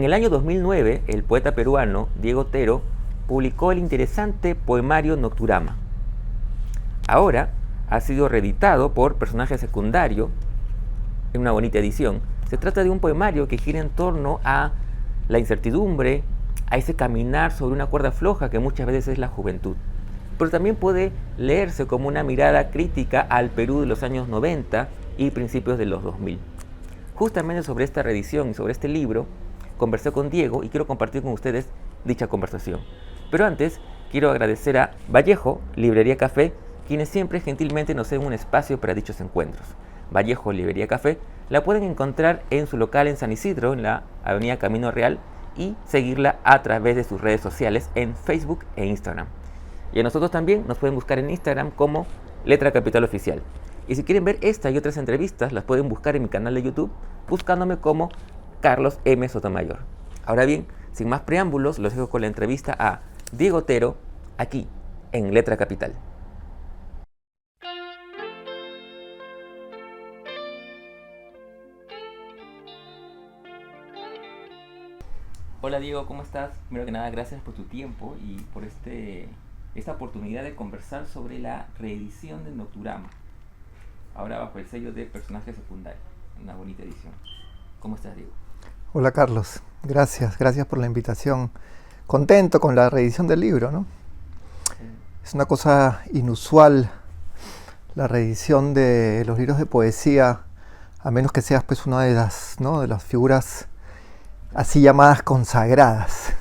el año 2009, el poeta peruano Diego Otero publicó el interesante poemario Nocturama. Ahora ha sido reeditado por Personaje Secundario en una bonita edición. Se trata de un poemario que gira en torno a la incertidumbre, a ese caminar sobre una cuerda floja que muchas veces es la juventud. Pero también puede leerse como una mirada crítica al Perú de los años 90 y principios de los 2000. Justamente sobre esta reedición y sobre este libro conversé con Diego y quiero compartir con ustedes dicha conversación. Pero antes quiero agradecer a Vallejo, Librería Café, quienes siempre gentilmente nos ceden un espacio para dichos encuentros. Vallejo Librería Café la pueden encontrar en su local en San Isidro, en la avenida Camino Real, y seguirla a través de sus redes sociales en Facebook e Instagram. Y a nosotros también nos pueden buscar en Instagram como Letra Capital Oficial. Y si quieren ver esta y otras entrevistas, las pueden buscar en mi canal de YouTube, buscándome como Carlos M. Sotomayor. Ahora bien, sin más preámbulos, los dejo con la entrevista a Diego Otero, aquí, en Letra Capital. Hola Diego, ¿cómo estás? Primero que nada, gracias por tu tiempo y por esta oportunidad de conversar sobre la reedición del Nocturama, ahora bajo el sello de Personaje Secundario, una bonita edición. ¿Cómo estás, Diego? Hola Carlos, gracias por la invitación. Contento con la reedición del libro, ¿no? Es una cosa inusual la reedición de los libros de poesía, a menos que seas pues una de las, ¿no?, de las figuras así llamadas consagradas.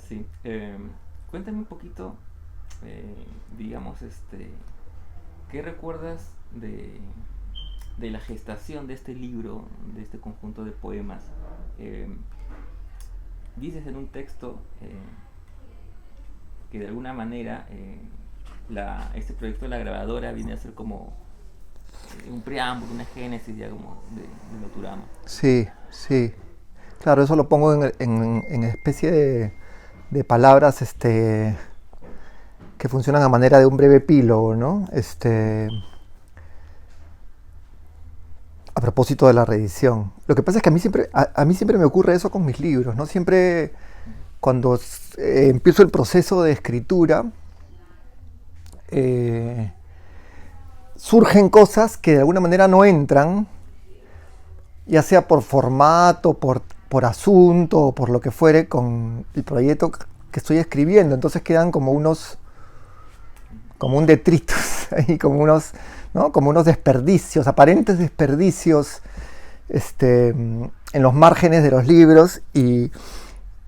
Sí, cuéntame un poquito, digamos, ¿qué recuerdas de la gestación de este libro, de este conjunto de poemas? Dices en un texto que de alguna manera este proyecto de la grabadora viene a ser como un preámbulo, una génesis ya como de Nocturama. Sí. Claro, eso lo pongo en especie de palabras que funcionan a manera de un breve epílogo, ¿no? A propósito de la reedición. Lo que pasa es que a mí siempre me ocurre eso con mis libros, ¿no? Siempre cuando empiezo el proceso de escritura, surgen cosas que de alguna manera no entran, ya sea por formato, por asunto o por lo que fuere, con el proyecto que estoy escribiendo. Entonces quedan como un detritus ahí, como unos desperdicios, aparentes desperdicios en los márgenes de los libros y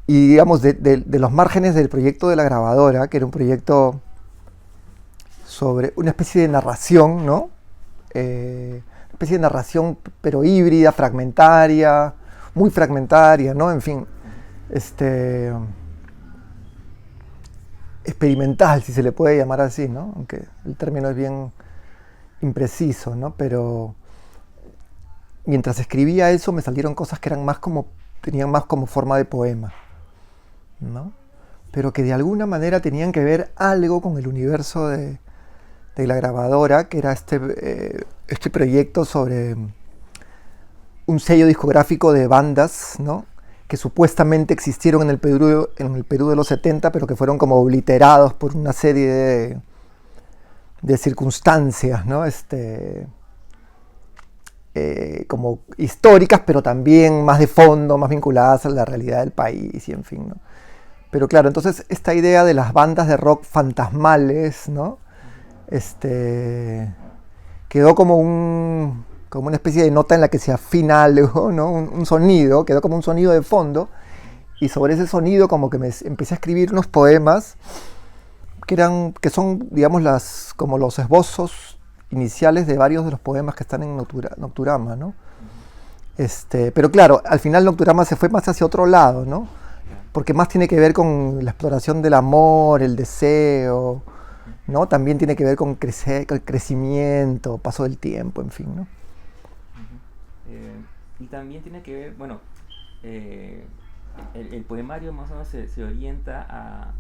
digamos de los márgenes del proyecto de la grabadora, que era un proyecto sobre una especie de narración, ¿no? Una especie de narración pero híbrida, fragmentaria, muy fragmentaria, ¿no? En fin, experimental, si se le puede llamar así, ¿no? Aunque el término es bien impreciso, ¿no? Pero mientras escribía eso me salieron cosas que tenían más como forma de poema, ¿no? Pero que de alguna manera tenían que ver algo con el universo de la grabadora, que era este proyecto sobre un sello discográfico de bandas, ¿no?, que supuestamente existieron en el Perú de los 70, pero que fueron como obliterados por una serie de circunstancias, ¿no? Como históricas, pero también más de fondo, más vinculadas a la realidad del país y en fin, ¿no? Pero claro, entonces esta idea de las bandas de rock fantasmales, ¿no?, quedó como una especie de nota en la que se afina algo, ¿no? Un sonido, quedó como un sonido de fondo, y sobre ese sonido como que me empecé a escribir unos poemas que son, digamos, como los esbozos iniciales de varios de los poemas que están en Nocturama, ¿no? Pero claro, al final Nocturama se fue más hacia otro lado, ¿no? Porque más tiene que ver con la exploración del amor, el deseo, ¿no? También tiene que ver con el crecimiento, paso del tiempo, en fin, ¿no? Y también tiene que ver, bueno, el poemario más o menos se orienta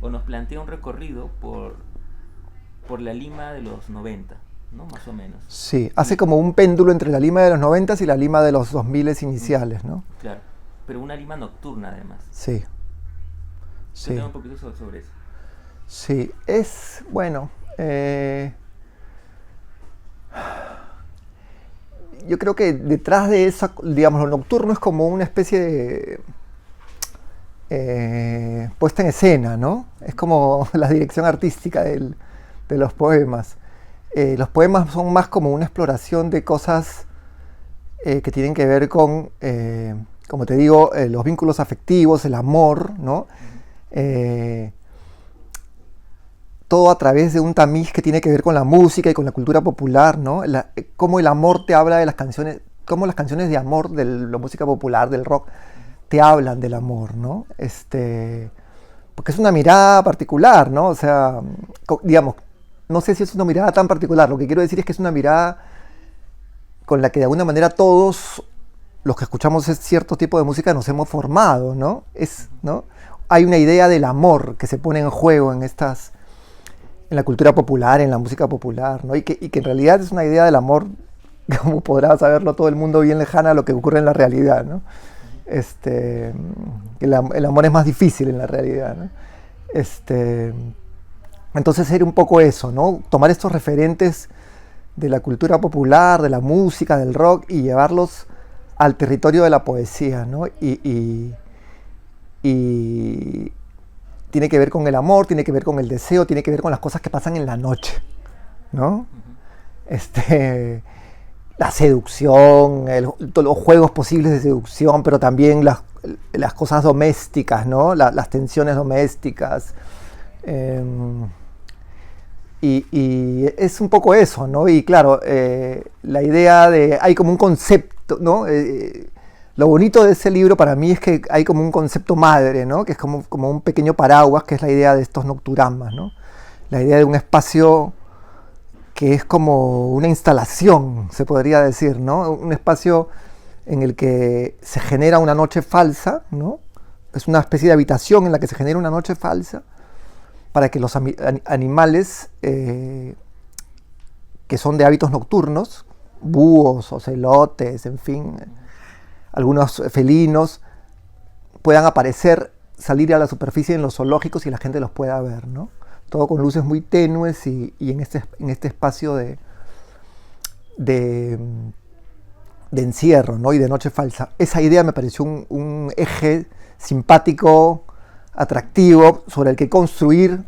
o nos plantea un recorrido por la Lima de los 90, ¿no? Más o menos. Sí, hace como un péndulo entre la Lima de los 90 y la Lima de los 2000 iniciales, ¿no? Claro. pero una Lima nocturna además. Sí, sí. Cuéntame un poquito sobre eso. Sí, es, bueno, yo creo que detrás de esa, digamos, lo nocturno es como una especie de puesta en escena, ¿no? Es como la dirección artística de los poemas. Los poemas son más como una exploración de cosas que tienen que ver con, como te digo, los vínculos afectivos, el amor, ¿no? Todo a través de un tamiz que tiene que ver con la música y con la cultura popular, ¿no? Cómo el amor te habla de las canciones, cómo las canciones de amor de la música popular, del rock, te hablan del amor, ¿no? Porque es una mirada particular, ¿no? O sea, digamos, no sé si es una mirada tan particular, lo que quiero decir es que es una mirada con la que de alguna manera todos los que escuchamos cierto tipo de música nos hemos formado, ¿no? ¿No? Hay una idea del amor que se pone en juego en la cultura popular, en la música popular, ¿no? Y que en realidad es una idea del amor, como podrá saberlo todo el mundo, bien lejana a lo que ocurre en la realidad, ¿no? El amor es más difícil en la realidad, ¿no? Entonces era un poco eso, ¿no? Tomar estos referentes de la cultura popular, de la música, del rock, y llevarlos al territorio de la poesía, ¿no? Y tiene que ver con el amor, tiene que ver con el deseo, tiene que ver con las cosas que pasan en la noche, ¿no? La seducción, los juegos posibles de seducción, pero también las cosas domésticas, ¿no? Las tensiones domésticas. Y es un poco eso, ¿no? Y claro, la idea hay como un concepto, ¿no? Lo bonito de ese libro para mí es que hay como un concepto madre, ¿no? Que es como un pequeño paraguas, que es la idea de estos nocturamas, ¿no? La idea de un espacio que es como una instalación, se podría decir, ¿no? Un espacio en el que se genera una noche falsa, ¿no? Es una especie de habitación en la que se genera una noche falsa para que los animales que son de hábitos nocturnos, búhos, ocelotes, en fin, algunos felinos, puedan aparecer, salir a la superficie en los zoológicos y la gente los pueda ver, ¿no? Todo con luces muy tenues y en este espacio de encierro, ¿no? Y de noche falsa. Esa idea me pareció un eje simpático, atractivo, sobre el que construir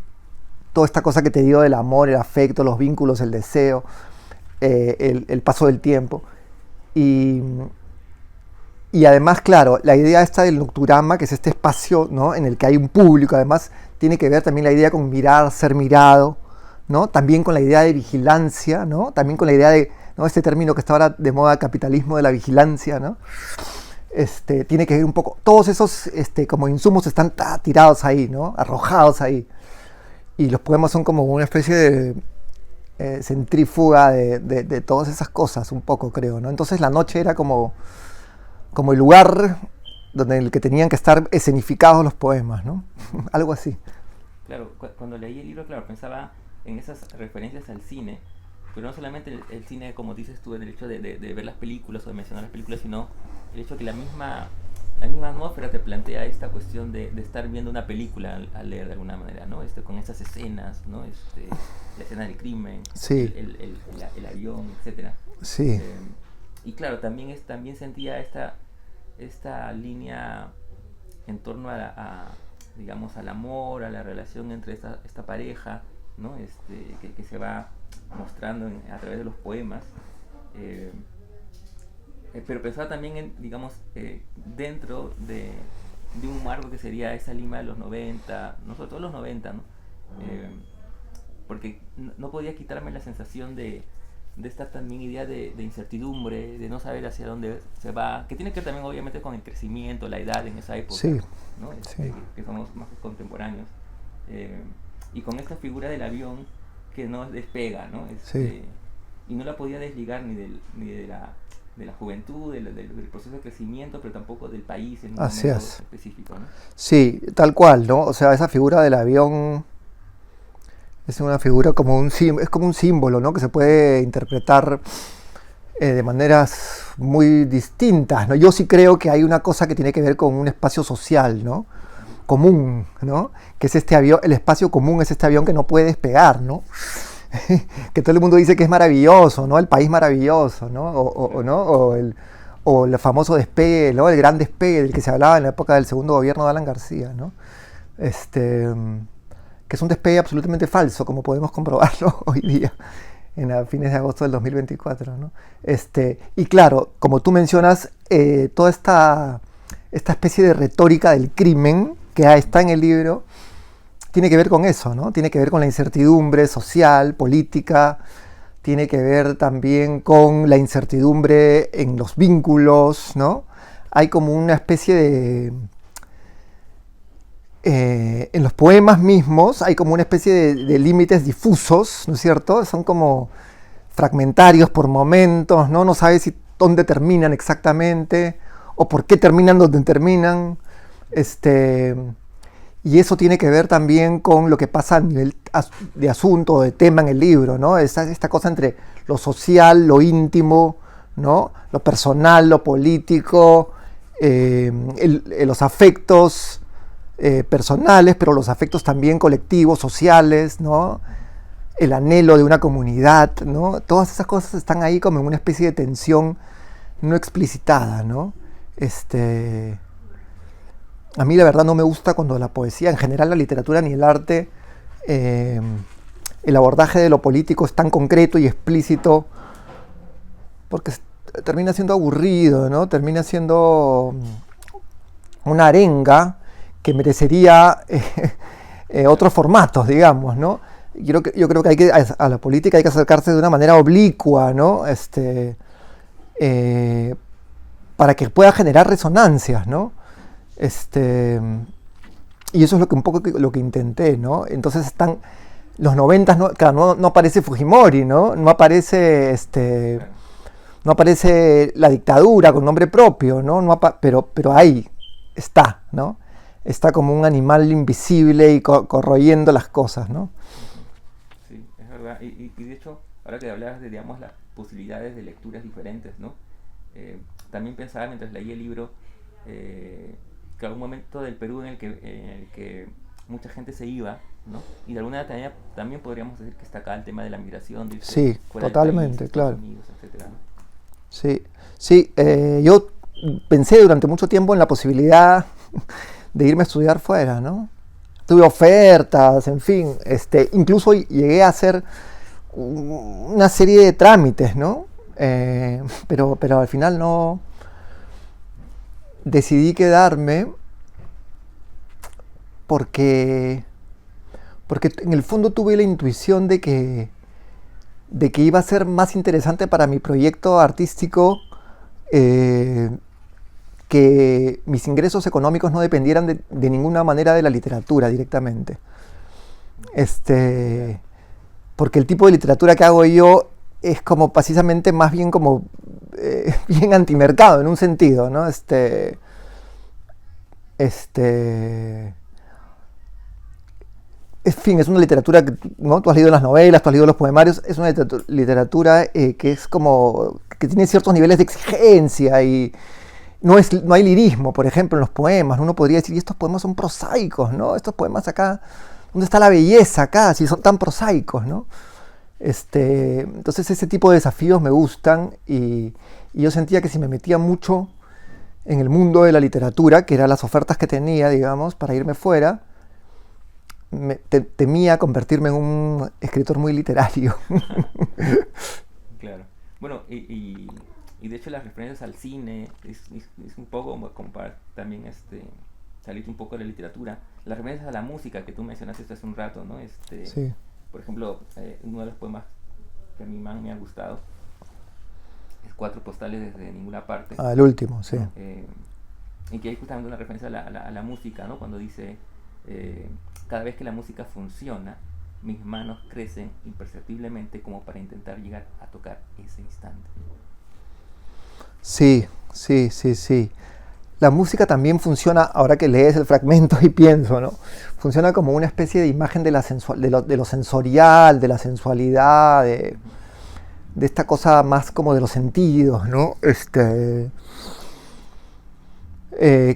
toda esta cosa que te digo del amor, el afecto, los vínculos, el deseo, el paso del tiempo. Y además, claro, la idea esta del nocturama, que es este espacio, ¿no? En el que hay un público, además tiene que ver también la idea con mirar, ser mirado, ¿no? También con la idea de vigilancia, ¿no? También con la idea de, ¿no? Este término que está ahora de moda, capitalismo de la vigilancia, ¿no? Tiene que ver un poco, todos esos como insumos están tirados ahí, ¿no? Arrojados ahí. Y los poemas son como una especie de centrífuga de todas esas cosas, un poco, creo, ¿no? Entonces la noche era como el lugar en el que tenían que estar escenificados los poemas, ¿no? Algo así. Claro, cuando leí el libro, claro, pensaba en esas referencias al cine, pero no solamente el cine, como dices tú, en el hecho de ver las películas o de mencionar las películas, sino el hecho de que la misma atmósfera te plantea esta cuestión de estar viendo una película al leer de alguna manera, ¿no? Con esas escenas, ¿no? La escena del crimen, sí. el avión, etcétera. Sí. Y claro, también sentía esta línea en torno digamos, al amor, a la relación entre esta pareja, ¿no? Que se va mostrando a través de los poemas. Pero pensaba también digamos, dentro de un marco que sería esa Lima de los 90, no sobre todo los 90, ¿no? Porque no podía quitarme la sensación de esta también idea de incertidumbre, de no saber hacia dónde se va, que tiene que ver también obviamente con el crecimiento, la edad en esa época, sí, ¿no? Sí. Que somos más contemporáneos. Y con esta figura del avión que no despega, ¿no? Sí. Y no la podía desligar ni de la juventud, del proceso de crecimiento, pero tampoco del país en un momento específico, ¿no? Sí, tal cual, ¿no? O sea, esa figura del avión es una figura es como un símbolo, ¿no? Que se puede interpretar de maneras muy distintas, ¿no? Yo sí creo que hay una cosa que tiene que ver con un espacio social, ¿no? Común, ¿no? Que es este avión, el espacio común es este avión que no puede despegar, ¿no? Que todo el mundo dice que es maravilloso, ¿no? El país maravilloso, ¿no? ¿no? O el famoso despegue, ¿no? El gran despegue del que se hablaba en la época del segundo gobierno de Alan García, ¿no? Que es un despegue absolutamente falso, como podemos comprobarlo hoy día, a fines de agosto del 2024, ¿no? Y claro, como tú mencionas, toda esta especie de retórica del crimen que está en el libro tiene que ver con eso, ¿no? Tiene que ver con la incertidumbre social, política, tiene que ver también con la incertidumbre en los vínculos, ¿no? Hay como una especie de... en los poemas mismos hay como una especie de límites difusos, ¿no es cierto? Son como fragmentarios por momentos, ¿no? No sabes dónde terminan exactamente o por qué terminan donde terminan. Y eso tiene que ver también con lo que pasa a nivel de asunto, de tema en el libro, ¿no? Esta cosa entre lo social, lo íntimo, ¿no? Lo personal, lo político, los afectos personales, pero los afectos también colectivos, sociales, ¿no? El anhelo de una comunidad, ¿no? Todas esas cosas están ahí como en una especie de tensión no explicitada, ¿no? A mí la verdad no me gusta cuando la poesía, en general la literatura ni el arte, el abordaje de lo político es tan concreto y explícito, porque termina siendo aburrido, ¿no? Termina siendo una arenga que merecería otros formatos, digamos, ¿no? Yo creo que a la política hay que acercarse de una manera oblicua, ¿no? Para que pueda generar resonancias, ¿no? Y eso es un poco lo que intenté, ¿no? Entonces están los 90, ¿no? Claro, no aparece Fujimori, ¿no? No aparece la dictadura con nombre propio, ¿no? Pero ahí está, ¿no? Está como un animal invisible y corroyendo las cosas, ¿no? Sí, es verdad. Y de hecho, ahora que hablabas de, digamos, las posibilidades de lecturas diferentes, ¿no? También pensaba mientras leía el libro que algún momento del Perú en el que mucha gente se iba, ¿no? Y de alguna manera también podríamos decir que está acá el tema de la migración. De sí, totalmente, país, claro. Unidos, etcétera, ¿no? Sí, yo pensé durante mucho tiempo en la posibilidad de irme a estudiar fuera, ¿no? Tuve ofertas, en fin, incluso llegué a hacer una serie de trámites, ¿no? Pero al final no... Decidí quedarme porque en el fondo tuve la intuición de que iba a ser más interesante para mi proyecto artístico que mis ingresos económicos no dependieran de ninguna manera de la literatura directamente. Porque el tipo de literatura que hago yo es como precisamente más bien como bien antimercado en un sentido, ¿no? En fin, es una literatura que, ¿no? Tú has leído las novelas, tú has leído los poemarios, es una literatura que es como, que tiene ciertos niveles de exigencia y no hay lirismo, por ejemplo, en los poemas. Uno podría decir, y estos poemas son prosaicos, ¿no? Estos poemas acá, ¿dónde está la belleza acá? Si son tan prosaicos, ¿no? Entonces ese tipo de desafíos me gustan y yo sentía que si me metía mucho en el mundo de la literatura, que eran las ofertas que tenía, digamos, para irme fuera, temía convertirme en un escritor muy literario. Claro. Bueno, y de hecho las referencias al cine es un poco como para también salir un poco de la literatura. Las referencias a la música que tú mencionaste hace un rato, ¿no? Sí. Por ejemplo, uno de los poemas que a mí más me ha gustado es 4 postales desde ninguna parte. Ah, el último, sí. Y que hay justamente una referencia a la música, ¿no? Cuando dice, cada vez que la música funciona, mis manos crecen imperceptiblemente como para intentar llegar a tocar ese instante. Sí. La música también funciona, ahora que lees el fragmento y pienso, ¿no? Funciona como una especie de imagen de lo sensorial, de la sensualidad, de esta cosa más como de los sentidos, ¿no?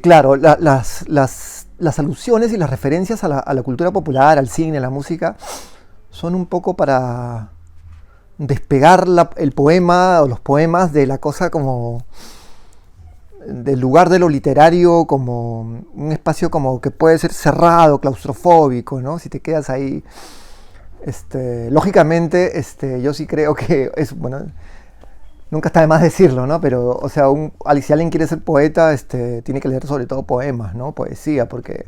Claro, las alusiones y las referencias a la cultura popular, al cine, a la música, son un poco para despegar el poema o los poemas de la cosa como del lugar de lo literario, como un espacio como que puede ser cerrado, claustrofóbico, ¿no? Si te quedas ahí, lógicamente, yo sí creo que es, bueno, nunca está de más decirlo, ¿no? Pero, o sea, si alguien quiere ser poeta, tiene que leer sobre todo poemas, ¿no? Poesía, porque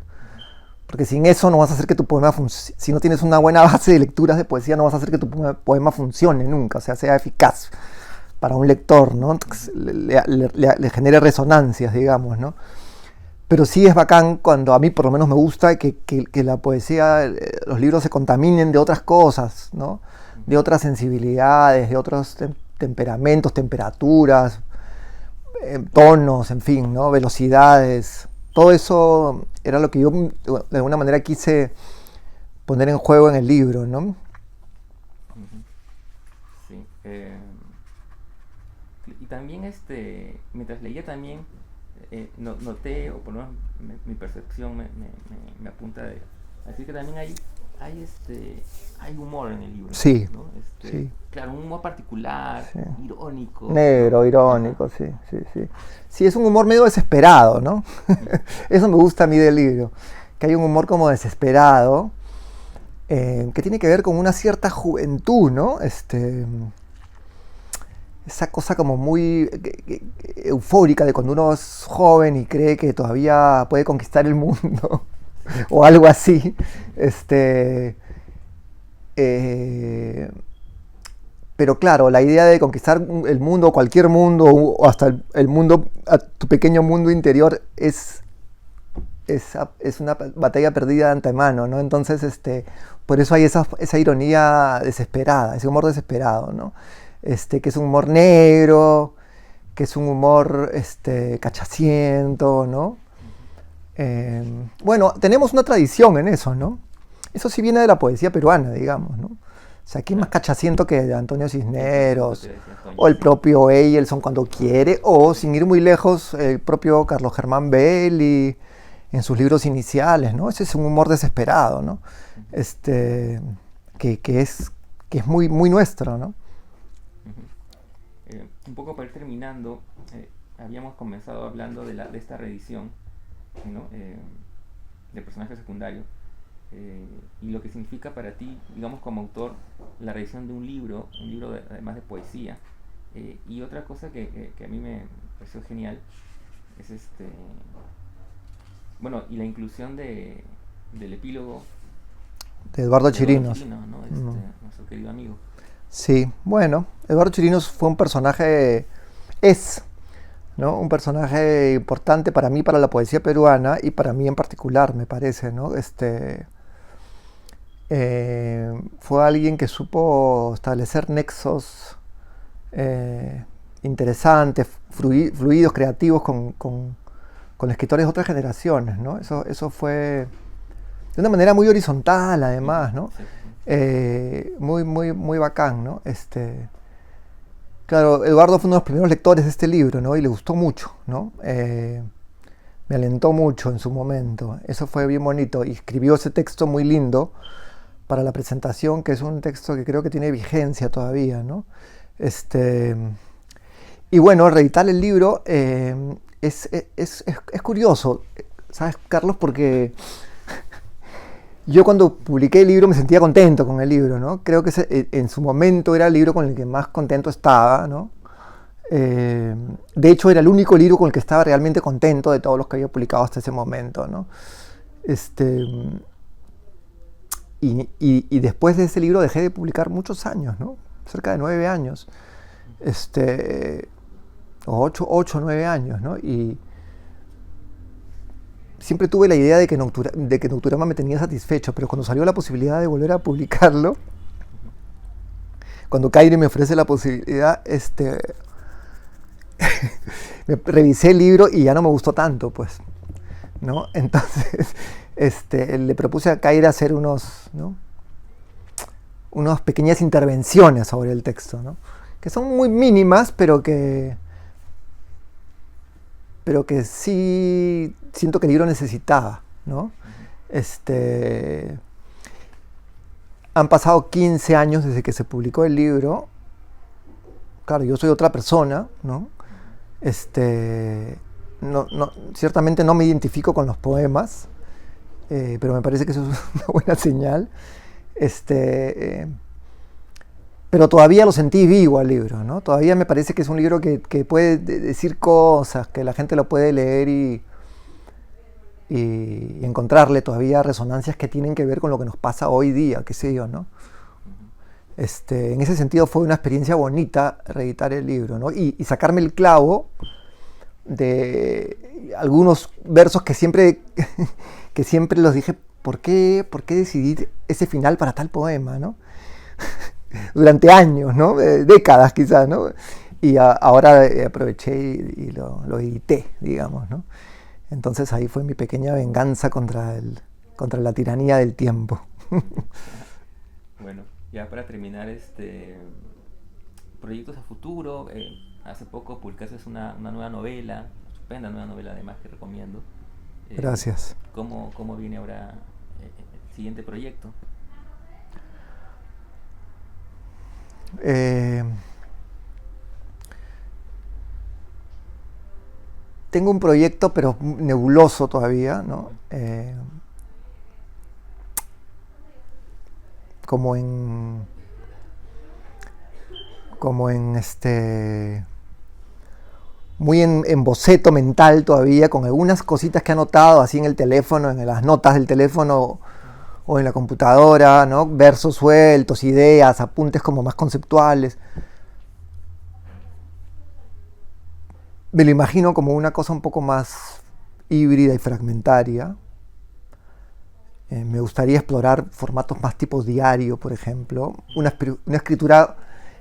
sin eso no vas a hacer que tu poema funcione. Si no tienes una buena base de lecturas de poesía, no vas a hacer que tu poema funcione nunca, o sea eficaz para un lector, ¿no? Le genere resonancias, digamos, ¿no? Pero sí es bacán cuando a mí por lo menos me gusta que la poesía, los libros se contaminen de otras cosas, ¿no? De otras sensibilidades, de otros temperamentos, temperaturas, tonos, en fin, ¿no? Velocidades. Todo eso era lo que yo de alguna manera quise poner en juego en el libro, ¿no? Sí. Y también mientras leía también noté, o por lo menos mi percepción me apunta a decir que también hay humor en el libro. Sí, ¿no? sí. Claro, un humor particular, sí. Irónico. Negro, irónico, sí. Sí, es un humor medio desesperado, ¿no? Eso me gusta a mí del libro, que hay un humor como desesperado, que tiene que ver con una cierta juventud, ¿no? Esa cosa como muy eufórica de cuando uno es joven y cree que todavía puede conquistar el mundo o algo así. Pero claro, la idea de conquistar el mundo, cualquier mundo, o hasta el mundo, tu pequeño mundo interior, es una batalla perdida de antemano, ¿no? Entonces, por eso hay esa ironía desesperada, ese humor desesperado, ¿no? Que es un humor negro, que es un humor cachaciento, ¿no? Bueno, tenemos una tradición en eso, ¿no? Eso sí viene de la poesía peruana, digamos, ¿no? O sea, ¿quién más cachaciento que Antonio Cisneros? O el propio Eyelson cuando quiere, o sin ir muy lejos, el propio Carlos Germán Belli en sus libros iniciales, ¿no? Ese es un humor desesperado, ¿no? Que es muy, muy nuestro, ¿no? Un poco para ir terminando, habíamos comenzado hablando de esta reedición, ¿no? De personajes secundarios, y lo que significa para ti, digamos como autor, la reedición de un libro además de poesía. Y otra cosa que a mí me pareció genial es bueno, y la inclusión del epílogo de Eduardo Chirinos, ¿no? Nuestro querido amigo. Sí, bueno, Eduardo Chirinos fue un personaje, ¿no? Un personaje importante para mí, para la poesía peruana, y para mí en particular, me parece, ¿no? Fue alguien que supo establecer nexos interesantes, fluidos, creativos con escritores de otras generaciones, ¿no? Eso fue de una manera muy horizontal, además, ¿no? Muy, muy, muy bacán, ¿no? Claro, Eduardo fue uno de los primeros lectores de este libro, ¿no? Y le gustó mucho, ¿no? Me alentó mucho en su momento. Eso fue bien bonito. Y escribió ese texto muy lindo para la presentación, que es un texto que creo que tiene vigencia todavía, ¿no? Y bueno, reeditar el libro es curioso, ¿sabes, Carlos? Porque yo cuando publiqué el libro me sentía contento con el libro, ¿no? Creo que en su momento era el libro con el que más contento estaba, ¿no? De hecho, era el único libro con el que estaba realmente contento de todos los que había publicado hasta ese momento, ¿no? Y después de ese libro dejé de publicar muchos años, ¿no? Cerca de 9 años. O 8 o 9 años, ¿no? Y siempre tuve la idea de que Nocturama me tenía satisfecho, pero cuando salió la posibilidad de volver a publicarlo, cuando Caire me ofrece la posibilidad, revisé el libro y ya no me gustó tanto, pues, ¿no? Entonces, le propuse a Caire hacer unas pequeñas intervenciones sobre el texto, ¿no? que son muy mínimas, pero que sí siento que el libro necesitaba, ¿no? Han pasado 15 años desde que se publicó el libro. Claro, yo soy otra persona, ¿no? Ciertamente no me identifico con los poemas, pero me parece que eso es una buena señal. Pero todavía lo sentí vivo al libro, ¿no? Todavía me parece que es un libro que puede decir cosas, que la gente lo puede leer y encontrarle todavía resonancias que tienen que ver con lo que nos pasa hoy día, qué sé yo, ¿no? En ese sentido fue una experiencia bonita reeditar el libro, ¿no? Y sacarme el clavo de algunos versos que siempre los dije, ¿por qué decidí ese final para tal poema, ¿no? Durante años, ¿no? Décadas quizás, ¿no? Y ahora aproveché y lo edité, digamos, ¿no? Entonces ahí fue mi pequeña venganza contra la tiranía del tiempo. Bueno, ya para terminar, proyectos a futuro. Hace poco publicaste una nueva novela, una estupenda nueva novela además que recomiendo. Gracias. ¿Cómo viene ahora el siguiente proyecto? Tengo un proyecto, pero nebuloso todavía, ¿no? Como en muy en boceto mental todavía, con algunas cositas que he anotado así en el teléfono, en las notas del teléfono o en la computadora, ¿no? Versos sueltos, ideas, apuntes como más conceptuales. Me lo imagino como una cosa un poco más híbrida y fragmentaria. Me gustaría explorar formatos más tipo diario, por ejemplo. Una escritura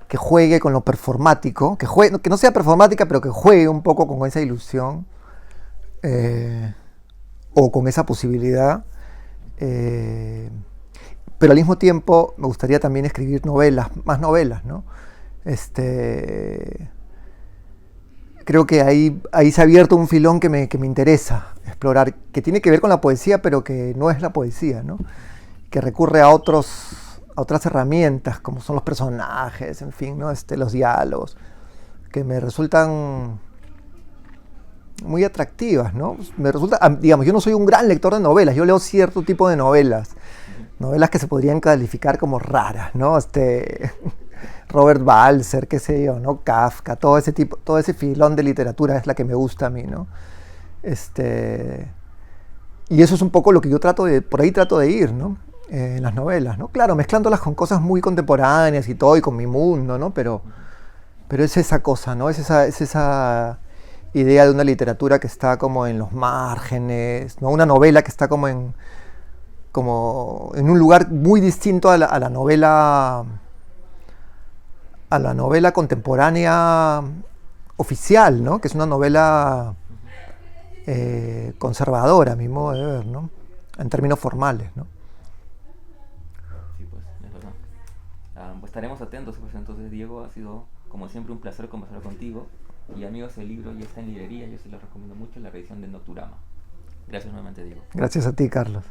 que juegue con lo performático, que no sea performática, pero que juegue un poco con esa ilusión o con esa posibilidad. Pero al mismo tiempo me gustaría también escribir más novelas, ¿no? Creo que ahí se ha abierto un filón que me interesa explorar, que tiene que ver con la poesía, pero que no es la poesía, ¿no? Que recurre a otras herramientas, como son los personajes, en fin, ¿no? Los diálogos, que me resultan muy atractivas, ¿no? Digamos, yo no soy un gran lector de novelas, yo leo cierto tipo de novelas que se podrían calificar como raras, ¿no? Robert Balzer, qué sé yo, ¿no? Kafka, todo ese filón de literatura es la que me gusta a mí, ¿no? Y eso es un poco lo que yo por ahí trato de ir, ¿no? En las novelas, ¿no? Claro, mezclándolas con cosas muy contemporáneas y todo, y con mi mundo, ¿no? Pero es esa cosa, ¿no? Es esa idea de una literatura que está como en los márgenes, ¿no? Una novela que está como en un lugar muy distinto a la novela contemporánea oficial, ¿no? Que es una novela conservadora, a mi modo de ver, ¿no? En términos formales, ¿no? Sí, pues, es verdad. Pues estaremos atentos, pues entonces, Diego, ha sido como siempre un placer conversar contigo. Y amigos, el libro ya está en librería, yo se lo recomiendo mucho, la reedición de Nocturama. Gracias nuevamente, Diego. Gracias a ti, Carlos.